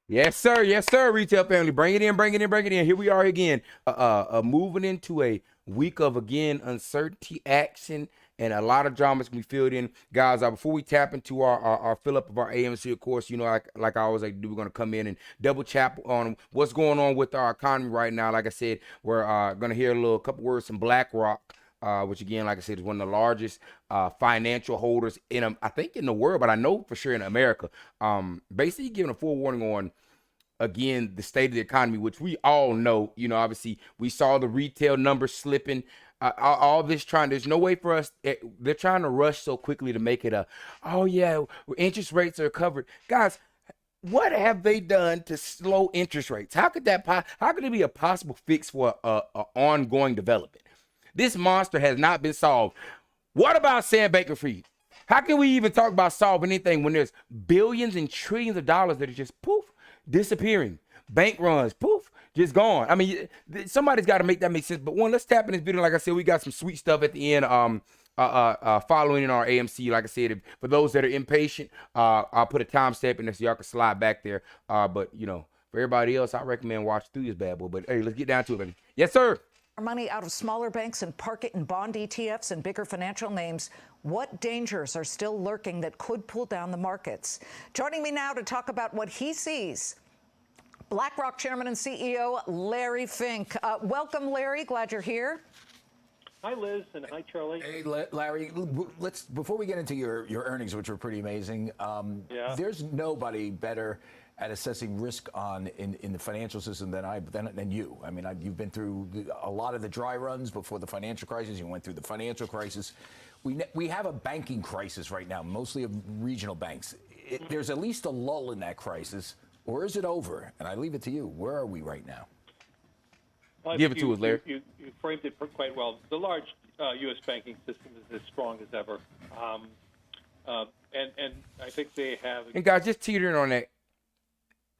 Yes, sir, retail family. Bring it in, bring it in, bring it in. Here we are again, moving into a week of, again, uncertainty, action, and a lot of dramas can be filled in. Guys, before we tap into our fill up of our AMC, of course, like I always like to do, we're going to come in and double chap on what's going on with our economy right now. Like I said, we're going to hear a couple words from BlackRock. Which again, like I said, is one of the largest financial holders I think in the world, but I know for sure in America. Basically giving a forewarning on, again, the state of the economy, which we all know. Obviously we saw the retail numbers slipping. All this there's no way for us. They're trying to rush so quickly to make it oh yeah, interest rates are covered. Guys, what have they done to slow interest rates? How could it be a possible fix for a ongoing development? This monster has not been solved. What about Sam Bankman-Fried? How can we even talk about solving anything when there's billions and trillions of dollars that are just poof, disappearing? Bank runs, poof, just gone. I mean, somebody's got to make that make sense. But let's tap in this video. Like I said, we got some sweet stuff at the end. Following in our AMC. Like I said, for those that are impatient, I'll put a timestamp in there so y'all can slide back there. But for everybody else, I recommend watch through this bad boy. But hey, let's get down to it, baby. Yes, sir. Money out of smaller banks and park it in bond ETFs and bigger financial names. What dangers are still lurking that could pull down the markets? Joining me now to talk about what he sees, BlackRock Chairman and CEO Larry Fink. Welcome, Larry. Glad you're here. Hi, Liz, and hi, Charlie. Hey, Larry. Before we get into your earnings, which were pretty amazing. There's nobody better at assessing risk in the financial system than you. I mean, you've been through a lot of the dry runs before the financial crisis. You went through the financial crisis. We have a banking crisis right now, mostly of regional banks. There's at least a lull in that crisis, or is it over? And I leave it to you. Where are we right now? Give it to us, Larry. You framed it quite well. The large U.S. banking system is as strong as ever, and I think they have. And guys, just teetering on that.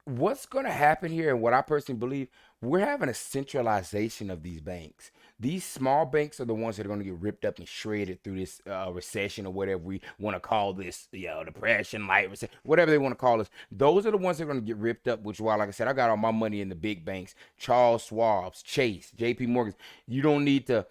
What's going to happen here, and what I personally believe, we're having a centralization of these banks. These small banks are the ones that are going to get ripped up and shredded through this recession, or whatever we want to call this, depression, light recession, whatever they want to call this. Those are the ones that are going to get ripped up, which, while, like I said, I got all my money in the big banks, Charles Schwab's, Chase, JP Morgan's. You don't need to,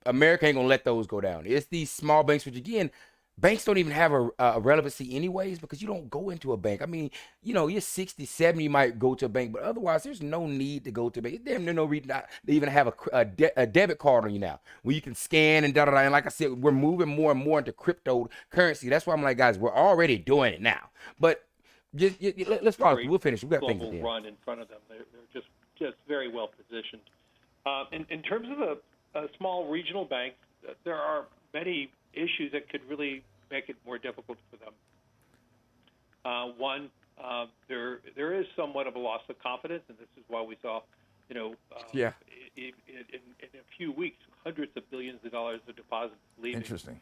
America ain't going to let those go down. It's these small banks, which, again, banks don't even have a relevancy anyways, because you don't go into a bank. I mean, you're 60, 70, you might go to a bank, but otherwise there's no need to go to a bank. There's no reason to even have a debit card on you now, where you can scan and da-da-da. And like I said, we're moving more and more into cryptocurrency. That's why I'm like, guys, we're already doing it now. But let's follow. We'll finish. We've got things to do. Run in front of them. They're just very well positioned. In terms of the small regional banks, there are many issues that could really make it more difficult for them. One, there is somewhat of a loss of confidence, and this is why we saw, in a few weeks, hundreds of billions of dollars of deposits leaving. Interesting.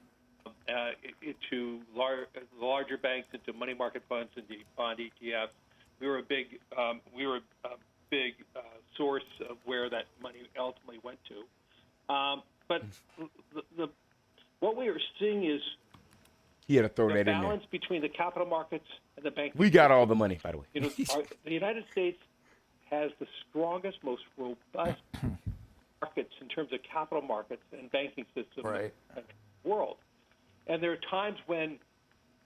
Into larger banks, into money market funds, into bond ETFs. We were a big source of where that money ultimately went to. But what we are seeing is he had to throw the that in there. balance between the capital markets and the banking. We got all the money, by the way. The United States has the strongest, most robust markets in terms of capital markets and banking system in the world. And there are times when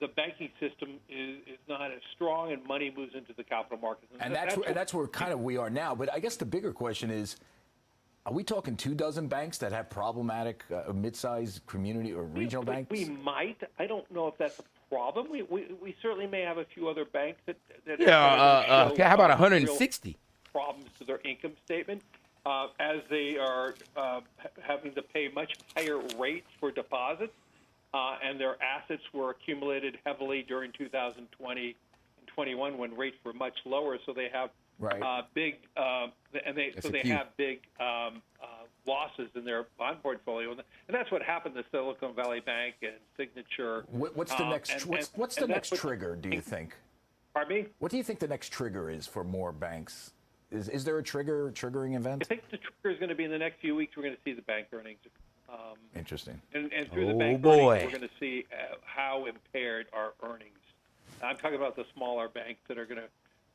the banking system is not as strong and money moves into the capital markets. And that's where kind of we are now. But I guess the bigger question is, are we talking 24 banks that have problematic mid-sized community or regional banks? We might. I don't know if that's a problem. We certainly may have a few other banks that how about 160 problems to their income statement as they are having to pay much higher rates for deposits, and their assets were accumulated heavily during 2020 and 21 when rates were much lower. So they have big losses in their bond portfolio, and that's what happened to Silicon Valley Bank and Signature. What's the next trigger? Do you think? Pardon me? What do you think the next trigger is for more banks? Is there a triggering event? I think the trigger is going to be in the next few weeks. We're going to see the bank earnings. Interesting. And through the bank earnings, we're going to see how impaired our earnings I'm talking about the smaller banks that are going to,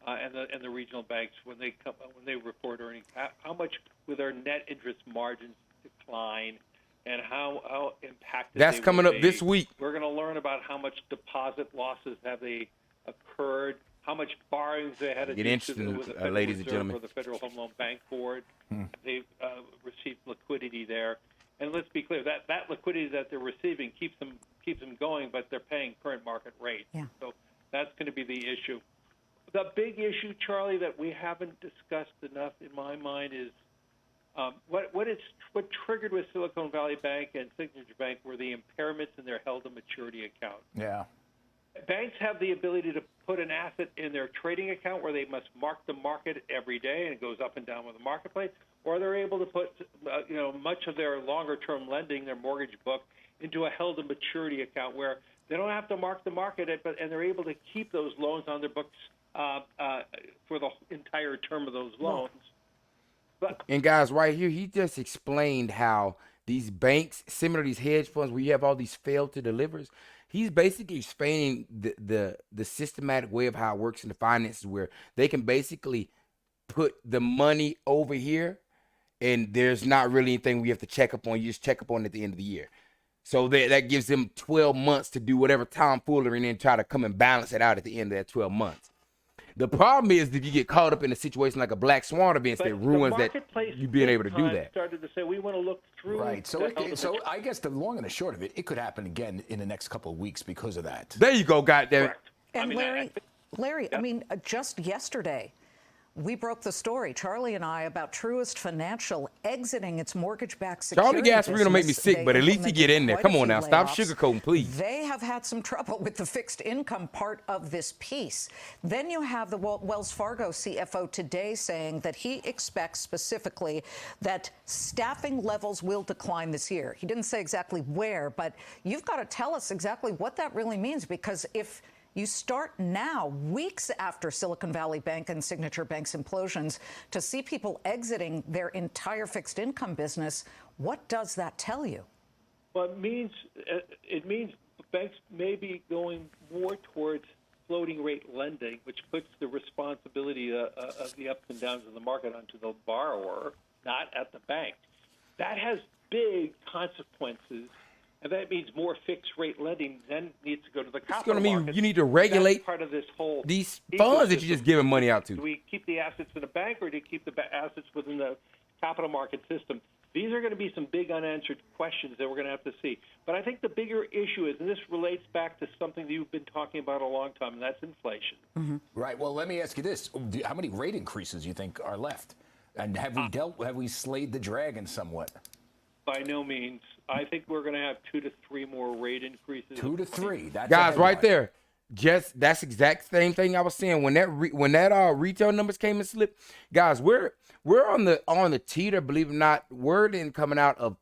and the regional banks when they report earnings. How much will their net interest margins decline, and how impacted? That's coming up this week. We're going to learn about how much deposit losses have they occurred, how much borrowings they had to do with the Federal ladies and Reserve gentlemen, or the Federal Home Loan Bank Board. They've received liquidity there, and let's be clear that liquidity that they're receiving keeps them going, but they're paying current market rates. Yeah. So that's going to be the issue. The big issue, Charlie, that we haven't discussed enough in my mind is what triggered with Silicon Valley Bank and Signature Bank were the impairments in their held-to-maturity account. Yeah. Banks have the ability to put an asset in their trading account where they must mark the market every day, and it goes up and down with the marketplace, or they're able to put much of their longer-term lending, their mortgage book, into a held-to-maturity account where they don't have to mark the market, and they're able to keep those loans on their books for the entire term of those loans. And guys, right here, he just explained how these banks, similar to these hedge funds where you have all these failed to delivers, he's basically explaining the systematic way of how it works in the finances, where they can basically put the money over here and there's not really anything we have to check up on. You just check up on it at the end of the year. So that gives them 12 months to do whatever tomfoolery and then try to come and balance it out at the end of that 12 months. The problem is if you get caught up in a situation like a black swan event that ruins that, you being able to do that. Started to say we want to look through. Right. So I guess the long and the short of it, it could happen again in the next couple of weeks because of that. There you go, goddamn. And Larry, I mean, just yesterday, we broke the story, Charlie and I, about Truist Financial exiting its mortgage-backed security Charlie Gasper gonna make me sick, but at least he get in there. Come on now, stop sugarcoating, please. They have had some trouble with the fixed income part of this piece. Then you have the Wells Fargo CFO today saying that he expects specifically that staffing levels will decline this year. He didn't say exactly where, but you've got to tell us exactly what that really means, because if you start now, weeks after Silicon Valley Bank and Signature Bank's implosions, to see people exiting their entire fixed income business. What does that tell you? Well, it means banks may be going more towards floating rate lending, which puts the responsibility of the ups and downs of the market onto the borrower, not at the bank. That has big consequences. And that means more fixed rate lending then needs to go to the capital markets. It's going to mean you need to regulate part of this whole these funds that you're just giving money out to. Do we keep the assets in the bank, or do we keep the assets within the capital market system? These are going to be some big unanswered questions that we're going to have to see. But I think the bigger issue is, and this relates back to something that you've been talking about a long time, and that's inflation. Mm-hmm. Right. Well, let me ask you this. How many rate increases do you think are left? And have we slayed the dragon somewhat? By no means. I think we're going to have 2 to 3 more rate increases. 2 to 3. That's guys, right there. Just that's exact same thing I was saying when that retail numbers came and slipped. Guys, we're on the teeter. Believe it or not, word ain't coming out of.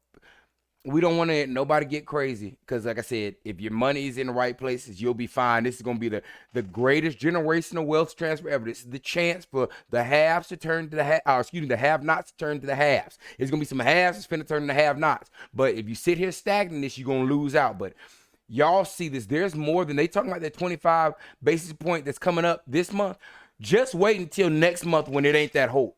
We don't want to nobody get crazy, because like I said, if your money is in the right places, you'll be fine. This is going to be the greatest generational wealth transfer ever. This is the chance for the haves to turn to the have-nots to turn to the haves. There's going to be some haves that's finna turn to have-nots. But if you sit here stagnant, you're going to lose out. But y'all see this. There's more than they talking about that 25 basis point that's coming up this month. Just wait until next month when it ain't that hope.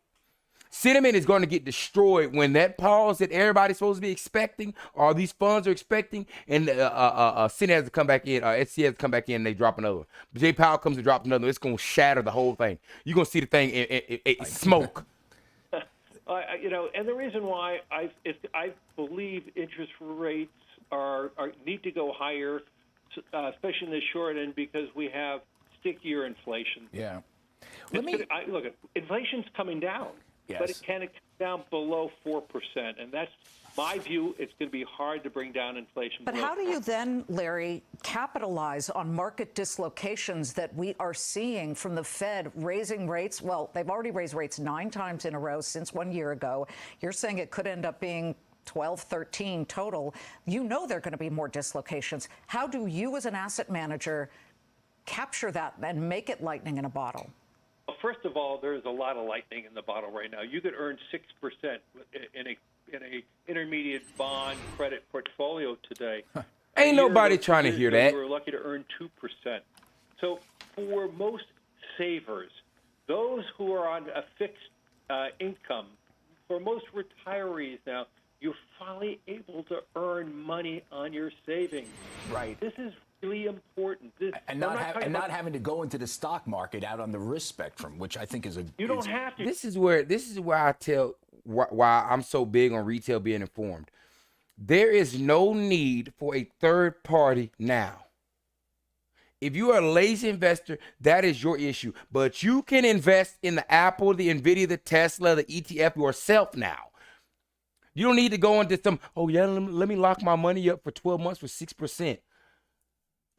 Sentiment is going to get destroyed when that pause that everybody's supposed to be expecting, or these funds are expecting, and Senate has to come back in, SC has to come back in, and they drop another one. Jay Powell comes and drops another one. It's going to shatter the whole thing. You're going to see the thing in smoke. And the reason why I believe interest rates need to go higher, especially in the short end, because we have stickier inflation. Yeah. Look, inflation's coming down. Yes. But it can come down below 4%, and that's my view. It's going to be hard to bring down inflation. But how do you then, Larry, capitalize on market dislocations that we are seeing from the Fed raising rates? Well, they've already raised rates 9 times in a row since 1 year ago. You're saying it could end up being 12, 13 total. You know there are going to be more dislocations. How do you as an asset manager capture that and make it lightning in a bottle? Well, first of all, there's a lot of lightning in the bottle right now. You could earn 6% in a intermediate bond credit portfolio today. Ain't nobody trying to hear that. You were lucky to earn 2%. So for most savers, those who are on a fixed income, for most retirees now, you're finally able to earn money on your savings. Right. This is really important. And not having to go into the stock market out on the risk spectrum, which I think is a... You don't have to. This is where I tell why I'm so big on retail being informed. There is no need for a third party now. If you are a lazy investor, that is your issue. But you can invest in the Apple, the Nvidia, the Tesla, the ETF yourself now. You don't need to go into some, let me lock my money up for 12 months for 6%.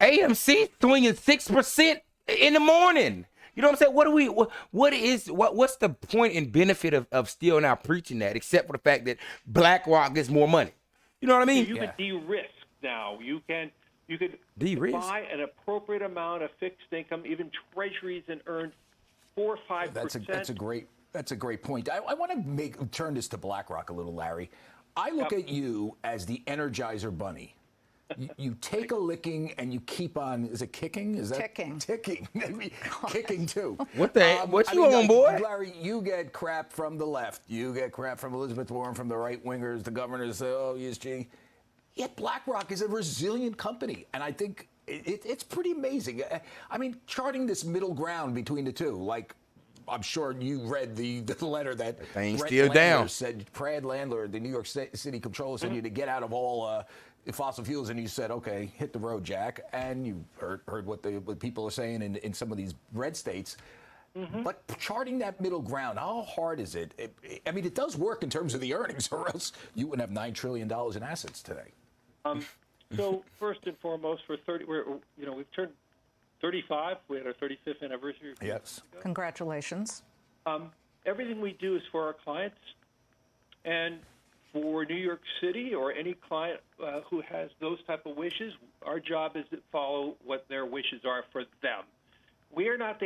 AMC swinging 6% in the morning. You know what I'm saying? What's the point and benefit of still now preaching that, except for the fact that BlackRock gets more money? You know what I mean? You can de-risk now. You could de-risk? buy an appropriate amount of fixed income, even treasuries, and earn 4 or 5%. That's a great point. I want to turn this to BlackRock a little, Larry. I look at you as the Energizer Bunny. You take a licking and you keep on. Is it kicking? Is that ticking? Ticking. Kicking too. What you on, boy? Larry, you get crap from the left. You get crap from Elizabeth Warren, from the right wingers. The governors say, ESG. Yet BlackRock is a resilient company, and I think it's pretty amazing. I mean, charting this middle ground between the two, like. I'm sure you read the letter that thing's still down. Brad Landler, the New York City comptroller, said you to get out of all fossil fuels, and you said, okay, hit the road, Jack. And you heard what people are saying in some of these red states. But charting that middle ground, how hard is it? I mean, it does work in terms of the earnings, or else you wouldn't have $9 trillion in assets today. So first and foremost, we've turned 35. We had our 35th anniversary. Yes. Congratulations. Everything we do is for our clients, and for New York City or any client who has those type of wishes, our job is to follow what their wishes are for them. We are not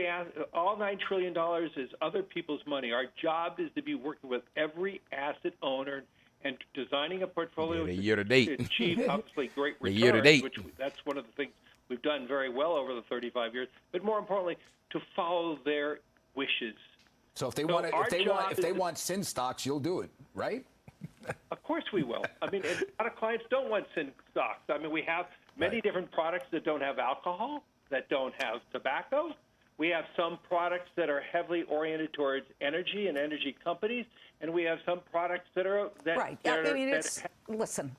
all $9 trillion is other people's money. Our job is to be working with every asset owner and designing a portfolio year to date to achieve obviously great returns. Year to date, that's one of the things we've done very well over the 35 years. But more importantly, to follow their wishes. So if they want sin stocks, you'll do it, right? Of course we will. I mean, a lot of clients don't want sin stocks. I mean, we have many different products that don't have alcohol, that don't have tobacco. We have some products that are heavily oriented towards energy and energy companies, and we have some products that are right. I mean, listen.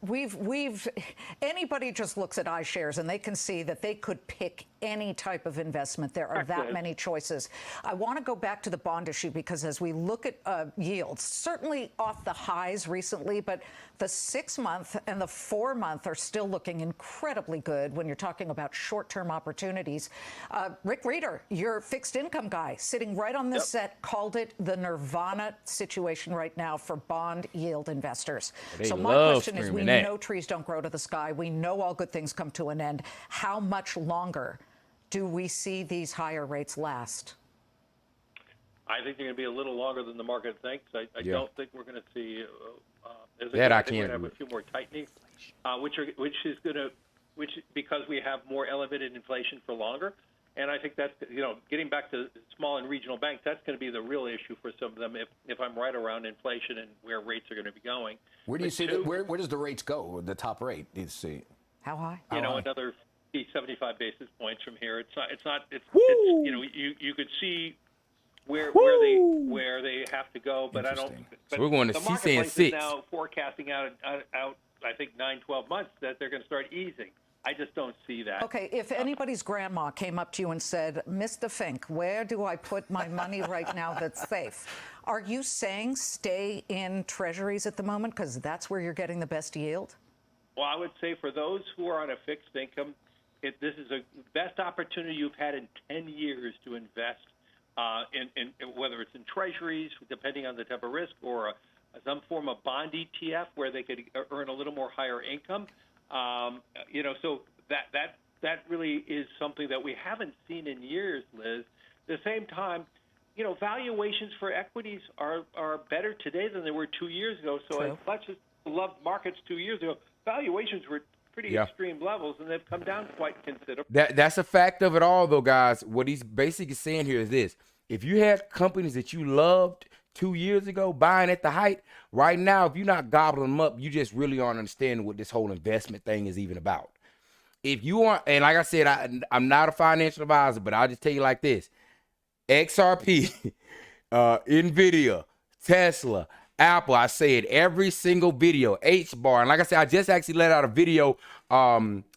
Anybody just looks at iShares and they can see that they could pick any type of investment. There are that many choices. I want to go back to the bond issue because as we look at yields, certainly off the highs recently, but the 6-month and the 4-month are still looking incredibly good when you're talking about short-term opportunities. Rick Reeder, your fixed income guy, sitting right on this set, called it the nirvana situation right now for bond yield investors. So my question is, we know trees don't grow to the sky. We know all good things come to an end. How much longer do we see these higher rates last? I think they're going to be a little longer than the market thinks. I don't think we're going to see. I think we're going to have a few more tightening, which because we have more elevated inflation for longer. And I think that's, getting back to small and regional banks, that's going to be the real issue for some of them if I'm right around inflation and where rates are going to be going. Where do you see that? Where does the rates go? The top rate? Do you see? How high? Another 75 basis points from here. It's you could see where they have to go, but I don't. But so we're going to see saying 6. Is now forecasting out I think 9-12 months that they're going to start easing. I just don't see that. Okay, if anybody's grandma came up to you and said, Mr. Fink, where do I put my money right now that's safe? Are you saying stay in treasuries at the moment because that's where you're getting the best yield? Well, I would say for those who are on a fixed income, this is the best opportunity you've had in 10 years to invest in whether it's in treasuries, depending on the type of risk, or some form of bond ETF where they could earn a little more higher income. So that really is something that we haven't seen in years, Liz. At the same time, valuations for equities are better today than they were 2 years ago. So as much as I loved markets 2 years ago, valuations were pretty extreme levels, and they've come down quite considerably. That's a fact of it all, though, guys. What he's basically saying here is this. If you had companies that you loved 2 years ago buying at the height, right now, if you're not gobbling them up, you just really aren't understanding what this whole investment thing is even about. If you aren't, and like I said, I'm not a financial advisor, but I'll just tell you like this. XRP, NVIDIA, Tesla, Apple, I say it every single video, H-bar. And like I said, I just actually let out a video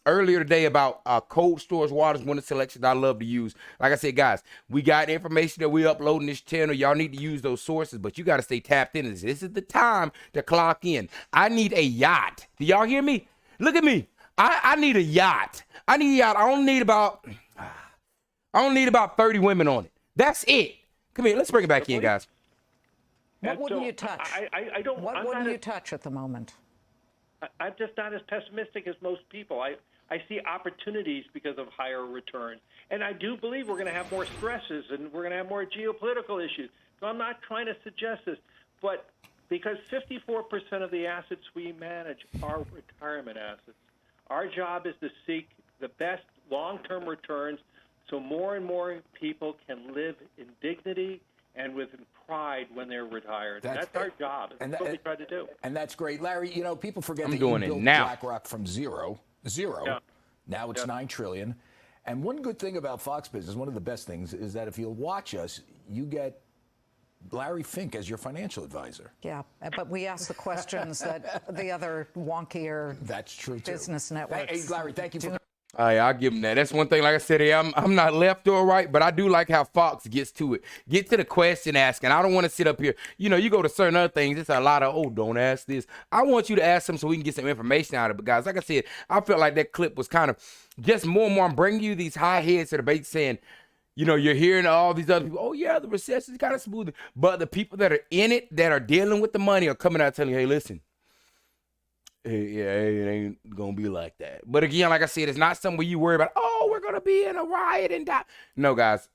earlier today about cold storage waters, one of the selections I love to use. Like I said, guys, we got information that we upload in this channel. Y'all need to use those sources, but you got to stay tapped into this. This is the time to clock in. I need a yacht. Do y'all hear me? Look at me. I need a yacht. I need a yacht. I don't need about 30 women on it. That's it. Come here. Let's bring it back in, guys. What wouldn't you touch? I don't. What wouldn't you touch at the moment? I'm just not as pessimistic as most people. I see opportunities because of higher returns. And I do believe we're going to have more stresses and we're going to have more geopolitical issues. So I'm not trying to suggest this. But because 54% of the assets we manage are retirement assets, our job is to seek the best long-term returns so more and more people can live in dignity and with pride when they're retired. That's our job. That's what we try to do. And that's great. Larry, you know, people forget that you doing it built now. BlackRock from zero. Yeah. Now it's $9 trillion. And one good thing about Fox Business, one of the best things, is that if you'll watch us, you get Larry Fink as your financial advisor. Yeah, but we ask the questions that the other wonkier That's true too. business networks. Hey, Larry, thank you for. I'll give him that. That's one thing. Like I said, I'm not left or right, but I do like how Fox gets to it. Get to the question asking. I don't want to sit up here. You know, you go to certain other things. It's a lot of, don't ask this. I want you to ask them so we can get some information out of it. But guys, like I said, I felt like that clip was kind of just more and more. I'm bringing you these high heads to the debate saying, you know, you're hearing all these other people, oh, yeah, the recession is kind of smooth. But the people that are in it, that are dealing with the money, are coming out telling you, hey, listen. Yeah, it ain't gonna be like that. But again, like I said, it's not something where you worry about, oh, we're gonna be in a riot and die. No, guys,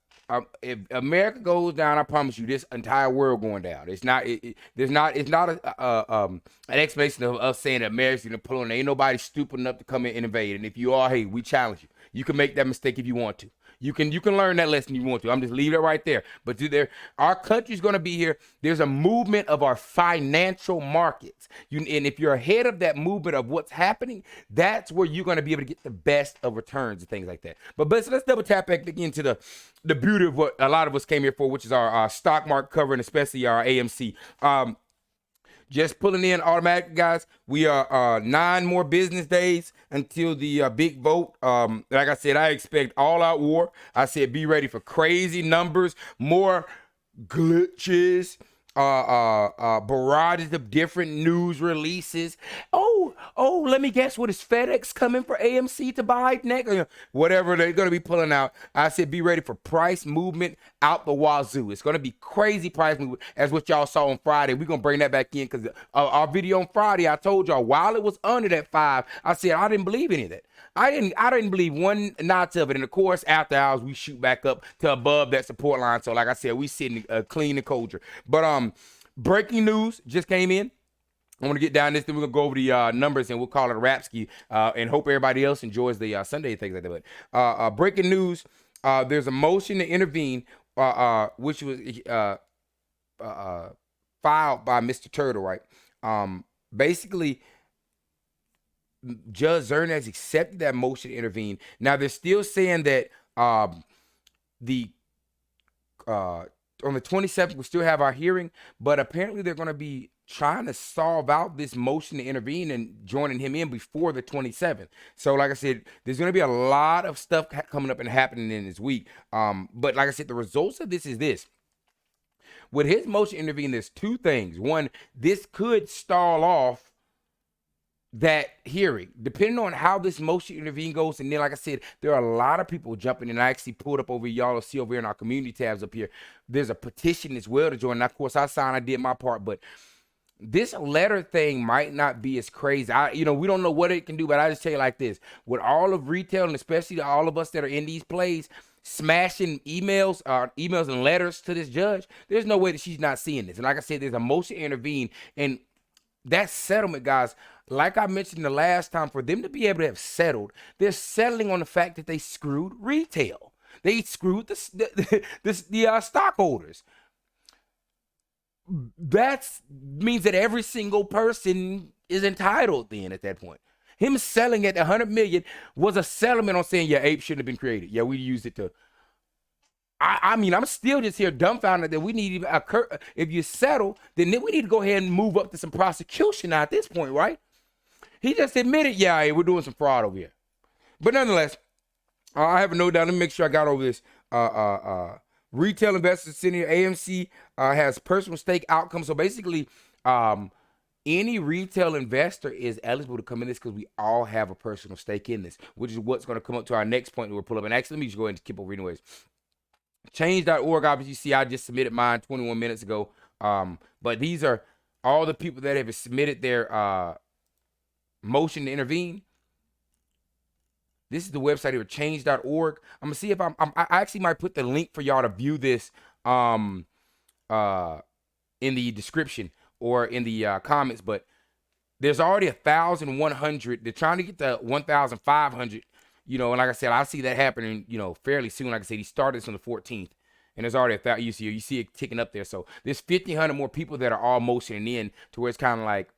if America goes down, I promise you, this entire world going down. It's not. It's not an explanation of us saying that America's gonna pull on. Ain't nobody stupid enough to come in and invade. And if you are, hey, we challenge you. You can make that mistake if you want to. You can learn that lesson if you want to. I'm just leaving it right there. But our country's going to be here. There's a movement of our financial markets. And if you're ahead of that movement of what's happening, that's where you're going to be able to get the best of returns and things like that. But let's double tap back into the beauty of what a lot of us came here for, which is our stock market cover, and especially our AMC. Just pulling in automatic, guys. We are 9 more business days until the big vote. Like I said, I expect all-out war. I said be ready for crazy numbers, more glitches, barrages of different news releases. Oh, let me guess, what is FedEx coming for AMC to buy next? Whatever they're going to be pulling out. I said be ready for price movement out the wazoo. It's going to be crazy price movement, as what y'all saw on Friday. We're going to bring that back in because our video on Friday, I told y'all, while it was under that 5, I said I didn't believe any of that. I didn't believe one notch of it. And of course, after hours, we shoot back up to above that support line. So like I said, we sitting clean and kosher. But breaking news just came in. I want to get down this, then we're going to go over the numbers, and we'll call it a Rapski, and hope everybody else enjoys the Sunday things like that. But breaking news, there's a motion to intervene, which was filed by Mr. Turtle, right? Basically, Judge Zern has accepted that motion to intervene. Now, they're still saying that on the 27th, we'll still have our hearing, but apparently they're going to be trying to solve out this motion to intervene and joining him in before the 27th. So like I said, there's going to be a lot of stuff coming up and happening in this week. But like I said, the results of this is this. With his motion to intervene, there's 2 things. One, this could stall off that hearing, depending on how this motion to intervene goes. And then, like I said, there are a lot of people jumping in. I actually pulled up over, y'all will see over here in our community tabs up here. There's a petition as well to join. Now, of course, I signed, I did my part, but this letter thing might not be as crazy. We don't know what it can do, but I just tell you like this. With all of retail, and especially all of us that are in these plays, smashing emails and letters to this judge, there's no way that she's not seeing this. And like I said, there's a motion to intervene. And that settlement, guys, like I mentioned the last time, for them to be able to have settled, they're settling on the fact that they screwed retail. They screwed the stockholders. That means that every single person is entitled then at that point. Him selling at 100 million was a settlement on saying, yeah, ape shouldn't have been created. Yeah, we used it to. I mean, I'm still just here dumbfounded that we need if you settle, then we need to go ahead and move up to some prosecution now at this point, right? He just admitted, yeah, hey, we're doing some fraud over here. But nonetheless, I have a note down. Let me make sure I got over this. Retail investors sitting here, AMC has personal stake outcomes. So basically, any retail investor is eligible to come in this because we all have a personal stake in this, which is what's going to come up to our next point we'll pull up. And actually, let me just go ahead and skip over anyways. Change.org, obviously, you see, I just submitted mine 21 minutes ago. But these are all the people that have submitted their motion to intervene. This is the website here, change.org. I'm going to see if I actually might put the link for y'all to view this in the description or in the comments. But there's already 1,100. They're trying to get to 1,500. You know, and like I said, I see that happening, you know, fairly soon. Like I said, he started this on the 14th, and there's already 1,000. You see it ticking up there. So there's 1,500 more people that are all motioning in to where it's kind of like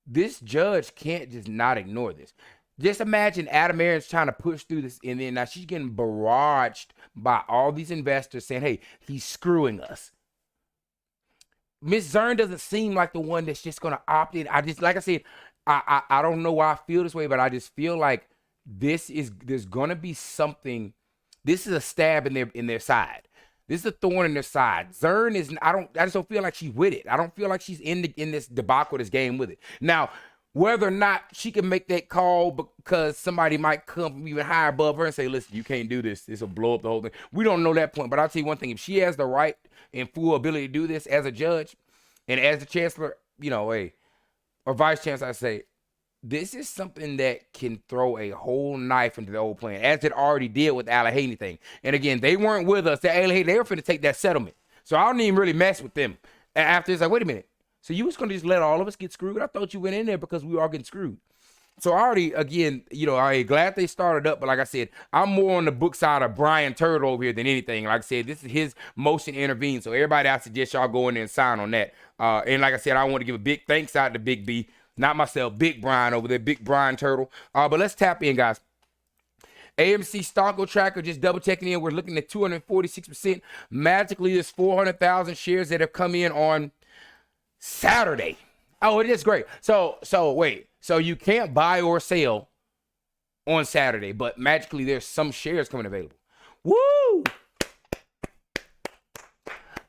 this judge can't just not ignore this. Just imagine Adam Aaron's trying to push through this, and then now she's getting barraged by all these investors saying, hey, he's screwing us. Ms. Zern doesn't seem like the one that's just going to opt in. Like I said, I don't know why I feel this way, but I just feel like there's gonna be something. This is a stab in their side. This is a thorn in their side. Zern is. I just don't feel like she's with it. I don't feel like she's in this debacle, this game with it. Now, whether or not she can make that call because somebody might come even higher above her and say, "Listen, you can't do this. This will blow up the whole thing." We don't know that point, but I'll tell you one thing: if she has the right and full ability to do this as a judge and as the chancellor, you know, or vice chancellor, I say. This is something that can throw a whole knife into the old plan, as it already did with the Allegheny thing. And again, they weren't with us. The Allegheny, they were finna take that settlement. So I don't even really mess with them. And after it's like, wait a minute. So you was gonna just let all of us get screwed? I thought you went in there because we were all getting screwed. So I already, again, you know, I'm glad they started up. But like I said, I'm more on the book side of Brian Turtle over here than anything. Like I said, this is his motion to intervene. So everybody, I suggest y'all go in there and sign on that. And like I said, I want to give a big thanks out to Big B. Not myself, Big Brian over there, Big Brian Turtle. But let's tap in, guys. AMC Stock Tracker, just double checking in. We're looking at 246%. Magically, there's 400,000 shares that have come in on Saturday. Oh, it is great. So wait. So you can't buy or sell on Saturday, but magically there's some shares coming available. Woo!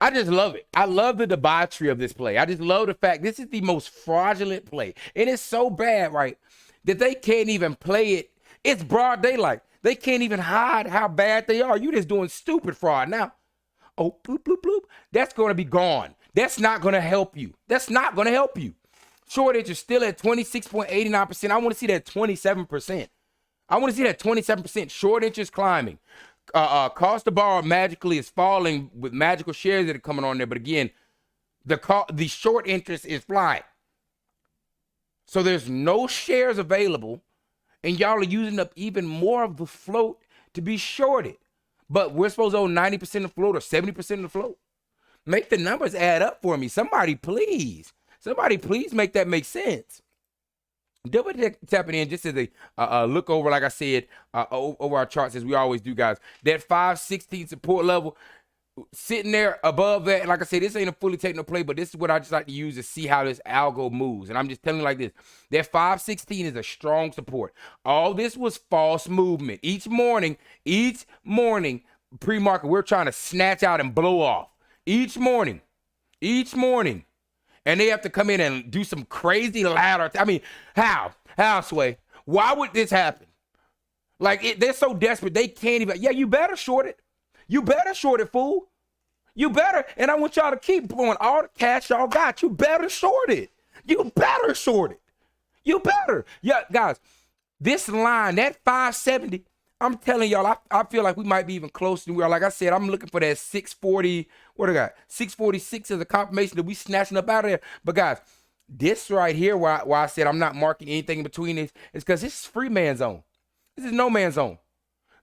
I just love it. I love the debauchery of this play. I just love the fact this is the most fraudulent play. And it's so bad, right, that they can't even play it. It's broad daylight. They can't even hide how bad they are. You just doing stupid fraud. Now, oh, bloop, bloop, bloop. That's going to be gone. That's not going to help you. That's not going to help you. Short interest still at 26.89%. I want to see that 27%. I want to see that 27%. Short interest climbing. Cost to borrow magically is falling with magical shares that are coming on there. But again, the short interest is flying. So there's no shares available, and y'all are using up even more of the float to be shorted. But we're supposed to own 90% of the float or 70% of the float. Make the numbers add up for me. Somebody please make that make sense. Double tapping in just as a look over, like I said, over our charts as we always do, guys. That 516 support level sitting there above that. And like I said, this ain't a fully technical play, but this is what I just like to use to see how this algo moves. And I'm just telling you like this. That 516 is a strong support. All this was false movement. Each morning, pre-market, we're trying to snatch out and blow off. Each morning. And they have to come in and do some crazy ladder. I mean, how, Sway? Why would this happen? Like, they're so desperate, they can't even. Yeah, you better short it. You better short it, fool. You better. And I want y'all to keep blowing all the cash y'all got. You better short it. You better short it. You better. Yeah, guys, this line, that 570, I'm telling y'all, I feel like we might be even closer than we are. Like I said, I'm looking for that 640. What do I got? 646 as a confirmation that we snatching up out of there. But guys, This right here, why I said I'm not marking anything in between this, is because this is free man zone. This is no man's zone.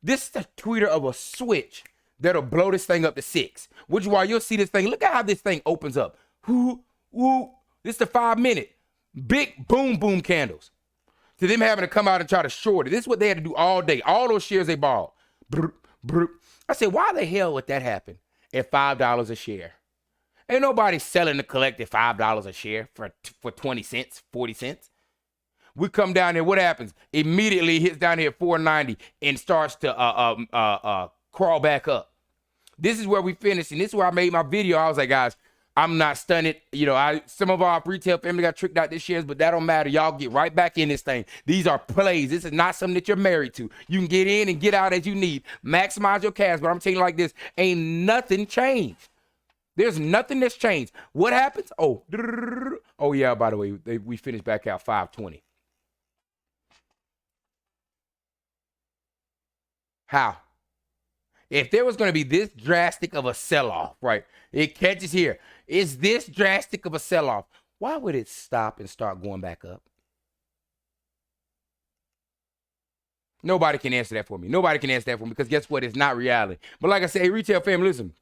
This is the tweeter of a switch that'll blow this thing up to 6. Which is why you'll see this thing. Look at how this thing opens up. Whoo, whoo. This is the 5-minute. Big boom, boom candles. To them having to come out and try to short it. This is what they had to do all day. All those shares they bought. Brr, brr. I said, why the hell would that happen at $5 a share? Ain't nobody selling the collective $5 a share for 20 cents, 40 cents. We come down here, what happens? Immediately hits down here at 490 and starts to crawl back up. This is where we finished, and this is where I made my video. I was like, guys, I'm not stunned. You know, some of our retail family got tricked out this shares, but that don't matter. Y'all get right back in this thing. These are plays. This is not something that you're married to. You can get in and get out as you need. Maximize your cash, but I'm telling you like this, ain't nothing changed. There's nothing that's changed. What happens? Oh yeah, by the way, we finished back out 520. How? If there was going to be this drastic of a sell-off, right? It catches here. Is this drastic of a sell-off? Why would it stop and start going back up? Nobody can answer that for me. Nobody can answer that for me because guess what? It's not reality. But like I said, hey, retail family, listen.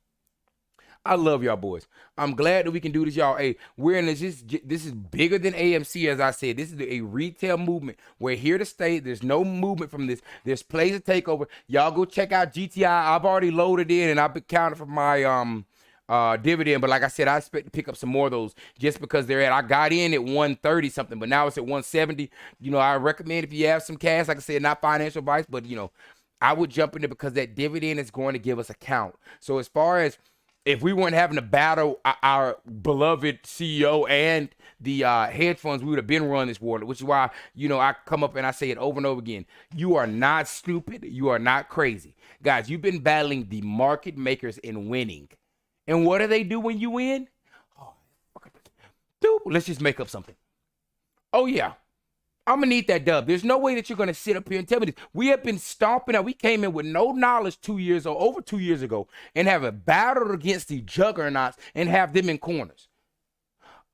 I love y'all boys. I'm glad that we can do this, y'all. Hey, we're in this is bigger than AMC, as I said. This is a retail movement. We're here to stay. There's no movement from this. There's plays to take over. Y'all go check out GTI. I've already loaded in and I've been counting for my dividend. But like I said, I expect to pick up some more of those just because I got in at 130 something, but now it's at 170. You know, I recommend if you have some cash, like I said, not financial advice, but you know, I would jump in it because that dividend is going to give us a count. So as far as if we weren't having to battle our beloved CEO and the hedge funds, we would have been running this war, which is why, you know, I come up and I say it over and over again. You are not stupid. You are not crazy. Guys, you've been battling the market makers and winning. And what do they do when you win? Oh, dude, let's just make up something. Oh, yeah. I'm going to need that dub. There's no way that you're going to sit up here and tell me this. We have been stomping out. We came in with no knowledge over 2 years ago and have a battle against the juggernauts and have them in corners.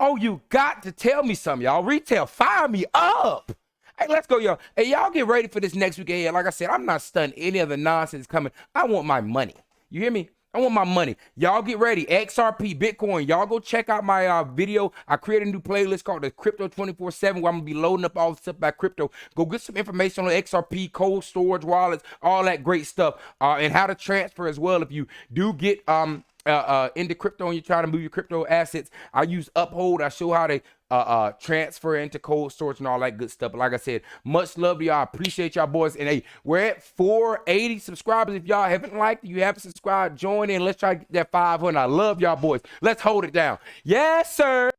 Oh, you got to tell me something, y'all. Retail, fire me up. Hey, let's go, y'all. Hey, y'all get ready for this next week ahead. Like I said, I'm not stunned any of the nonsense coming. I want my money. You hear me? I want my money. Y'all get ready. XRP, Bitcoin. Y'all go check out my video. I created a new playlist called the Crypto 24/7 where I'm going to be loading up all the stuff about crypto. Go get some information on XRP, cold storage wallets, all that great stuff, and how to transfer as well. If you do get into crypto and you're trying to move your crypto assets, I use Uphold. I show how to transfer into cold storage and all that good stuff. But like I said, much love to y'all. I appreciate y'all boys. And hey, we're at 480 subscribers. If y'all haven't liked, you haven't subscribed, join in. Let's try to get that 500. I love y'all boys. Let's hold it down. Yes, sir.